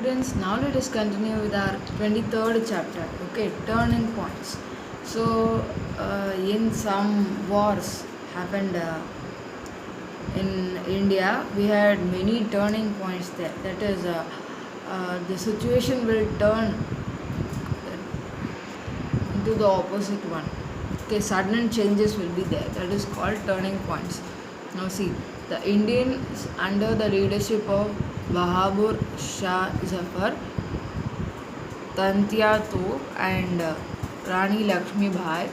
students, now let us continue with our 23rd chapter. Okay, turning points. So, in some wars happened in India, we had many turning points there. That is, the situation will turn into the opposite one. Okay, sudden changes will be there. That is called turning points. Now, see, the Indians under the leadership of Bahadur Shah Zafar, Tantia Tope, and Rani Lakshmi Bai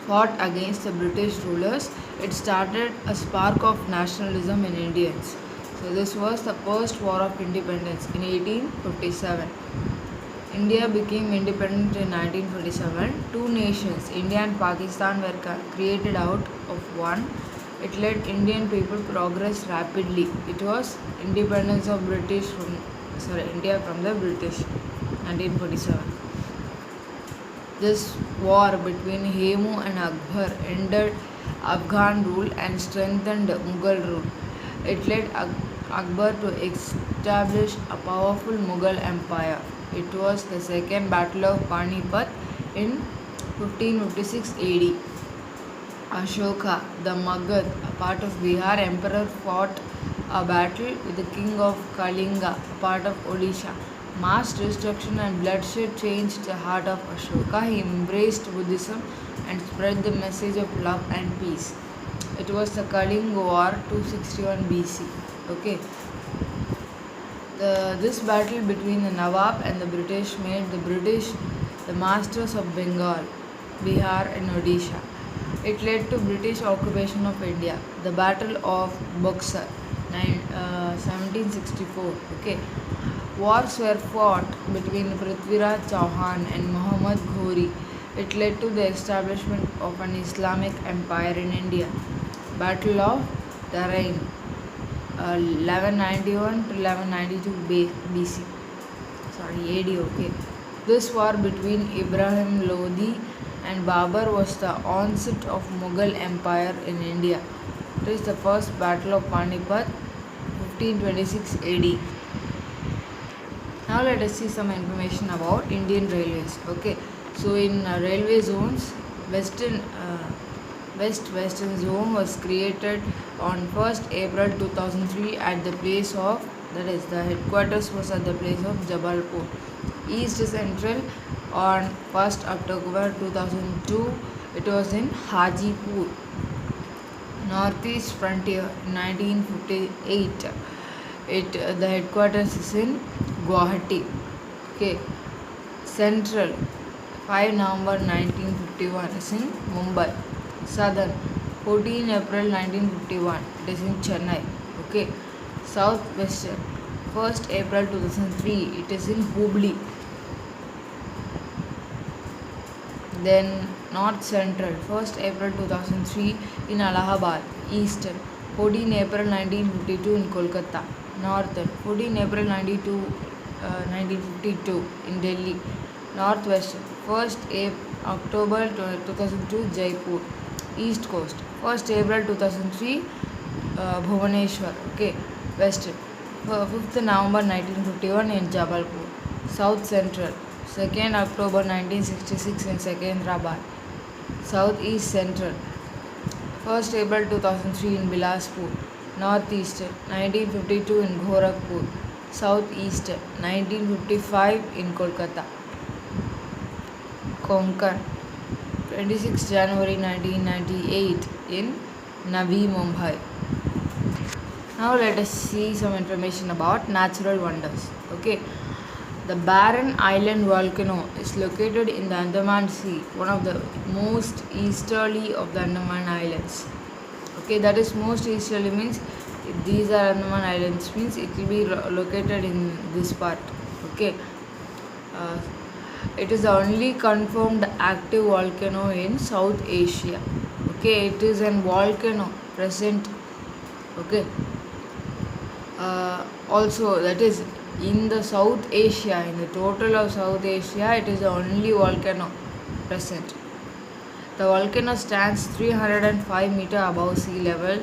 fought against the British rulers. It started a spark of nationalism in Indians. So, this was the first war of independence in 1857. India became independent in 1947. Two nations, India and Pakistan, were created out of one. It let Indian people progress rapidly. It was independence of India from the British, 1947. This war between Hemu and Akbar ended Afghan rule and strengthened Mughal rule. It led Akbar to establish a powerful Mughal empire. It was the second battle of Panipat in 1556 AD. Ashoka, the Magadh, a part of Bihar emperor, fought a battle with the king of Kalinga, a part of Odisha. Mass destruction and bloodshed changed the heart of Ashoka. He embraced Buddhism and spread the message of love and peace. It was the Kalinga War 261 BC. Okay. This battle between the Nawab and the British made the British the masters of Bengal, Bihar and Odisha. It led to British occupation of India. The Battle of Buxar, 1764. Okay. Wars were fought between Prithviraj Chauhan and Muhammad Ghori. It led to the establishment of an Islamic empire in India. Battle of Darain, 1191 to 1192 BC. Sorry, AD. Okay. This war between Ibrahim Lodi and Babur was the onset of Mughal Empire in India. It is the first Battle of Panipat, 1526 AD. Now let us see some information about Indian railways. Okay, so in railway zones, Western zone was created on 1st April 2003 at the place of, that is, the headquarters was at the place of Jabalpur. East Central on 1st October 2002, it was in Hajipur. Northeast Frontier 1958, the headquarters is in Guwahati. Okay. Central 5 November 1951 is in Mumbai. Southern 14 April 1951, it is in Chennai. Okay. Southwestern 1st April 2003, it is in Hubli. Then North Central 1st April 2003 in Allahabad. Eastern 14 April 1952 in Kolkata. Northern 14 April 1952 in Delhi. Northwestern 1st October 2002 Jaipur. East Coast 1st April 2003 Bhubaneswar. Okay. Western 5th November 1951 in Jabalpur. South Central 2nd October 1966 in Secunderabad. Southeast Central 1st April 2003 in Bilaspur. Northeastern 1952 in Gorakhpur. Southeastern 1955 in Kolkata. Konkan 26 January 1998 in Navi Mumbai. Now let us see some information about natural wonders. Okay. The Barren Island volcano is located in the Andaman Sea, one of the most easterly of the Andaman Islands. Okay, that is most easterly means these are Andaman Islands, means it will be located in this part. Okay, it is the only confirmed active volcano in South Asia. Okay, it is a volcano present. Okay, also that is in the South Asia, in the total of South Asia, it is the only volcano present. The volcano stands 305 meters above sea level,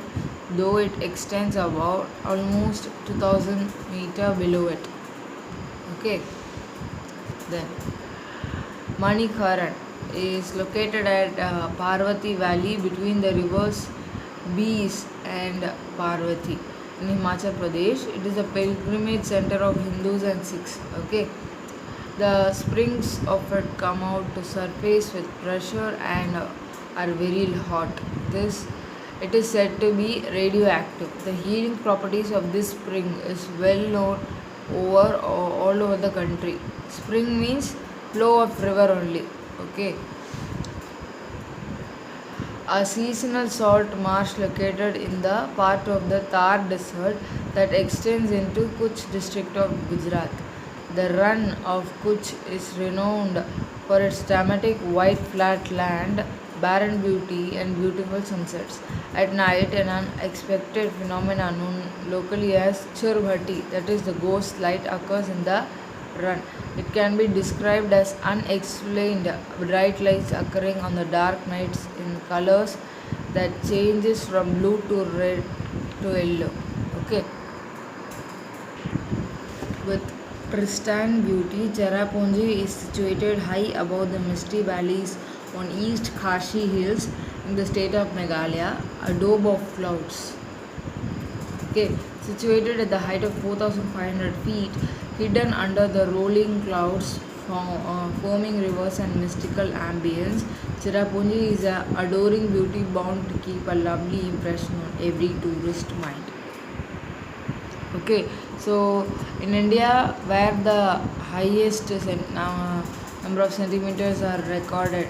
though it extends about almost 2000 meters below it. Okay, then Manikaran is located at Parvati Valley between the rivers Beas and Parvati in Himachal Pradesh. It is a pilgrimage center of Hindus and Sikhs. Okay, the springs of it come out to surface with pressure and are very hot. This it is said to be radioactive. The healing properties of this spring is well known all over the country. Spring means flow of river only. Okay, a seasonal salt marsh located in the part of the Thar desert that extends into Kutch district of Gujarat. The run of Kutch is renowned for its dramatic white flat land, barren beauty, and beautiful sunsets. At night, an unexpected phenomenon known locally as Churbhati, that is the ghost light, occurs in the run. It can be described as unexplained bright lights occurring on the dark nights in colors that changes from blue to red to yellow. Okay, with pristine beauty, Cherrapunji is situated high above the misty valleys on East Khashi Hills in the state of Meghalaya, a dome of clouds. Okay, situated at the height of 4,500 feet, hidden under the rolling clouds, foaming rivers, and mystical ambience, Cherrapunji is a adoring beauty bound to keep a lovely impression on every tourist mind. Okay, so in India, where the highest number of centimeters are recorded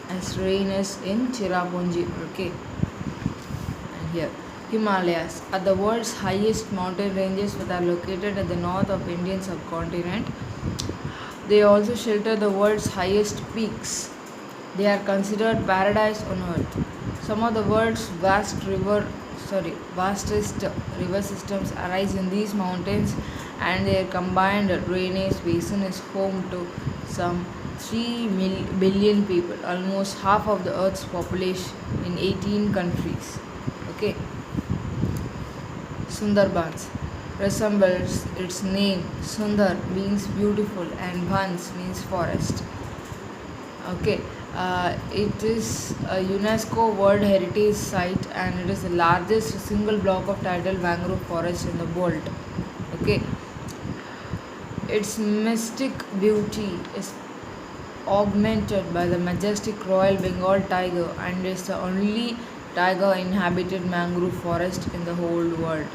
as rain is in Cherrapunji. Okay, and here Himalayas are the world's highest mountain ranges that are located at the north of Indian subcontinent. They also shelter the world's highest peaks. They are considered paradise on earth. Some of the world's vastest river systems arise in these mountains, and their combined drainage basin is home to some 3 billion people, almost half of the earth's population in 18 countries. Okay, Sundarbans resembles its name. Sundar means beautiful and Bans means forest. Okay, it is a UNESCO World Heritage Site, and it is the largest single block of tidal mangrove forest in the world. Okay, its mystic beauty is augmented by the majestic Royal Bengal tiger, and is the only tiger inhabited mangrove forest in the whole world.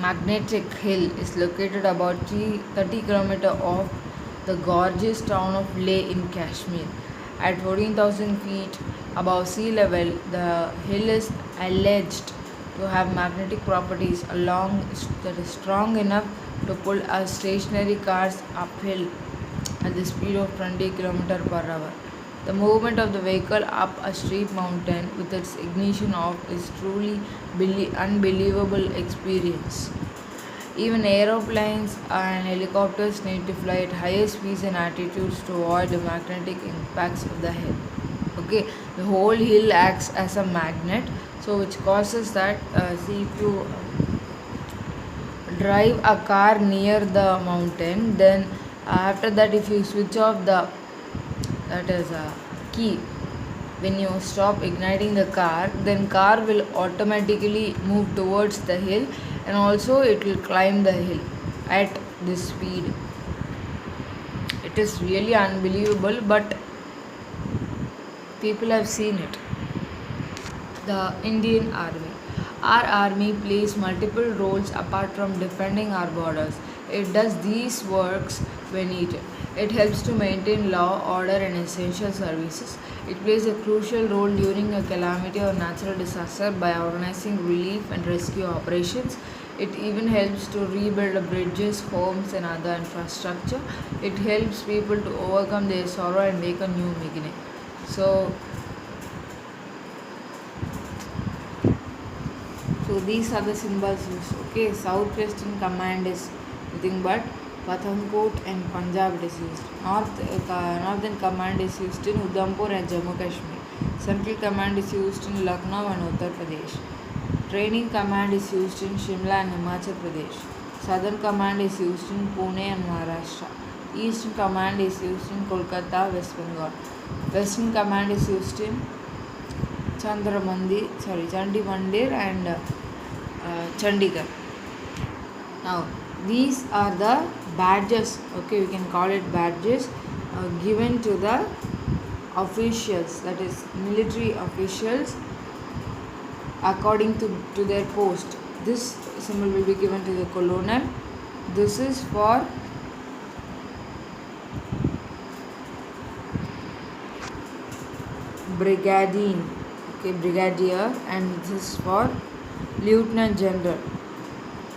Magnetic Hill is located about 30 km off the gorgeous town of Leh in Kashmir. At 14,000 feet above sea level, the hill is alleged to have magnetic properties along that is strong enough to pull a stationary cars uphill at the speed of 20 km per hour. The movement of the vehicle up a steep mountain with its ignition off is truly unbelievable experience. Even aeroplanes and helicopters need to fly at higher speeds and altitudes to avoid the magnetic impacts of the hill. Okay, the whole hill acts as a magnet, so which causes that see if you drive a car near the mountain, then after that if you switch off the that is a key when you stop igniting the car, then car will automatically move towards the hill, and also it will climb the hill at this speed. It is really unbelievable, but people have seen it. The Indian Army. Our army plays multiple roles apart from defending our borders. It does these works when needed. It helps to maintain law, order, and essential services. It plays a crucial role during a calamity or natural disaster by organizing relief and rescue operations. It even helps to rebuild bridges, homes, and other infrastructure. It helps people to overcome their sorrow and make a new beginning. So these are the symbols used. Okay, Southwestern Command is nothing but Pathankot and Punjab it is used. Northern Command is used in Udhampur and Jammu Kashmir. Central Command is used in Lucknow and Uttar Pradesh. Training Command is used in Shimla and Himachal Pradesh. Southern Command is used in Pune and Maharashtra. Eastern Command is used in Kolkata, West Bengal. Western Command is used in Chandi Mandir and Chandigarh. Now, these are the badges, okay, we can call it badges given to the officials, that is military officials, according to their post. This symbol will be given to the colonel. This is for brigadier, okay, brigadier, and this is for lieutenant general,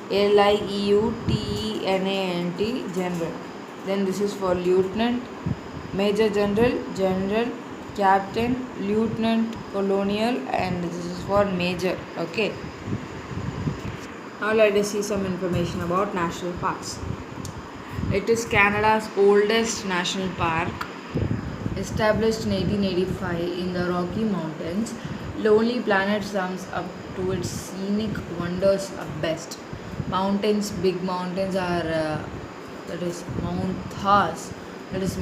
LIEUTENANT, general. Then this is for lieutenant, major general, general, captain, lieutenant, colonial, and this is for major. Okay. Now let us see some information about national parks. It is Canada's oldest national park, established in 1885 in the Rocky Mountains. Lonely Planet sums up to its scenic wonders at best. Mountains, big mountains are that is Mount Thas. That is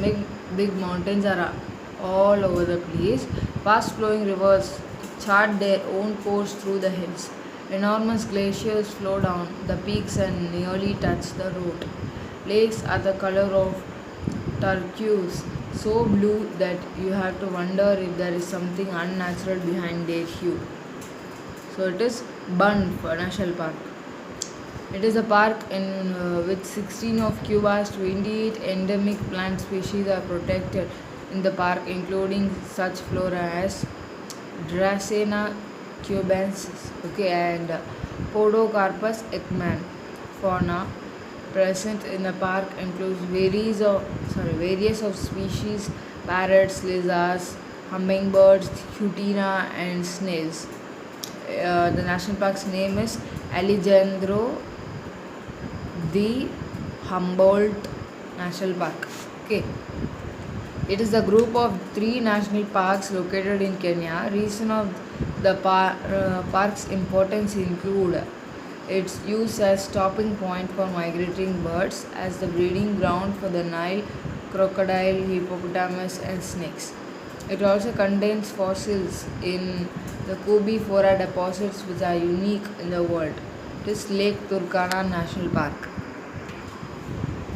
big mountains are all over the place. Fast flowing rivers chart their own course through the hills. Enormous glaciers flow down the peaks and nearly touch the road. Lakes are the color of turquoise, so blue that you have to wonder if there is something unnatural behind their hue. So it is Banff National Park. It is a park with 16 of Cuba's 28 endemic plant species are protected in the park, including such flora as Dracena cubensis, okay, and Podocarpus ekman. Fauna present in the park includes various of species, parrots, lizards, hummingbirds, hutina, and snails. The national park's name is Alejandro the Humboldt National Park. Okay. It is a group of 3 national parks located in Kenya. Reason of the park's importance include its use as stopping point for migrating birds, as the breeding ground for the Nile crocodile, hippopotamus, and snakes. It also contains fossils in the Kobe Flora deposits, which are unique in the world. It is Lake Turkana National Park.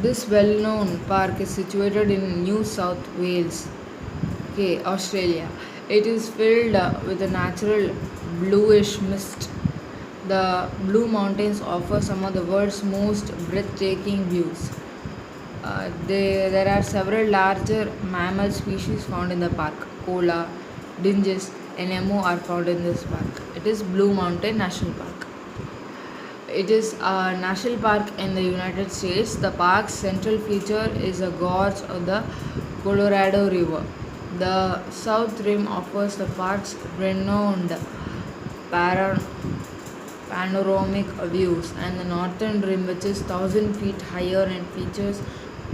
This well-known park is situated in New South Wales, okay, Australia. It is filled with a natural bluish mist. The Blue Mountains offer some of the world's most breathtaking views. There are several larger mammal species found in the park. Koala, dinges, and emu are found in this park. It is Blue Mountain National Park. It is a national park in the United States. The park's central feature is a gorge of the Colorado River. The south rim offers the park's renowned panoramic views, and the northern rim, which is 1,000 feet higher and features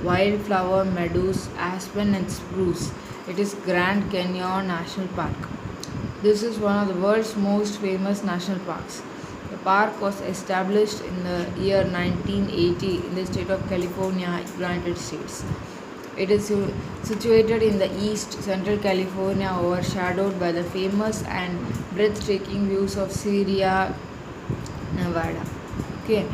wildflower meadows, aspen, and spruce. It is Grand Canyon National Park. This is one of the world's most famous national parks. The park was established in the year 1980 in the state of California, United States. It is situated in the east central California, overshadowed by the famous and breathtaking views of Sierra Nevada. Okay.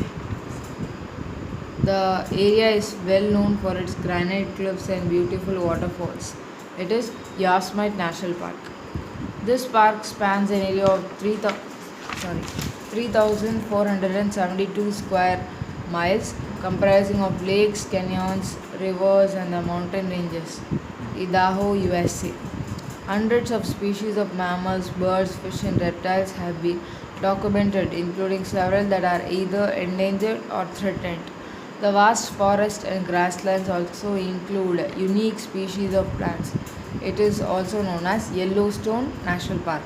The area is well known for its granite cliffs and beautiful waterfalls. It is Yosemite National Park. This park spans an area of 3,472 square miles, comprising of lakes, canyons, rivers, and the mountain ranges. Idaho, USA. Hundreds of species of mammals, birds, fish, and reptiles have been documented, including several that are either endangered or threatened. The vast forest and grasslands also include unique species of plants. It is also known as Yellowstone National Park.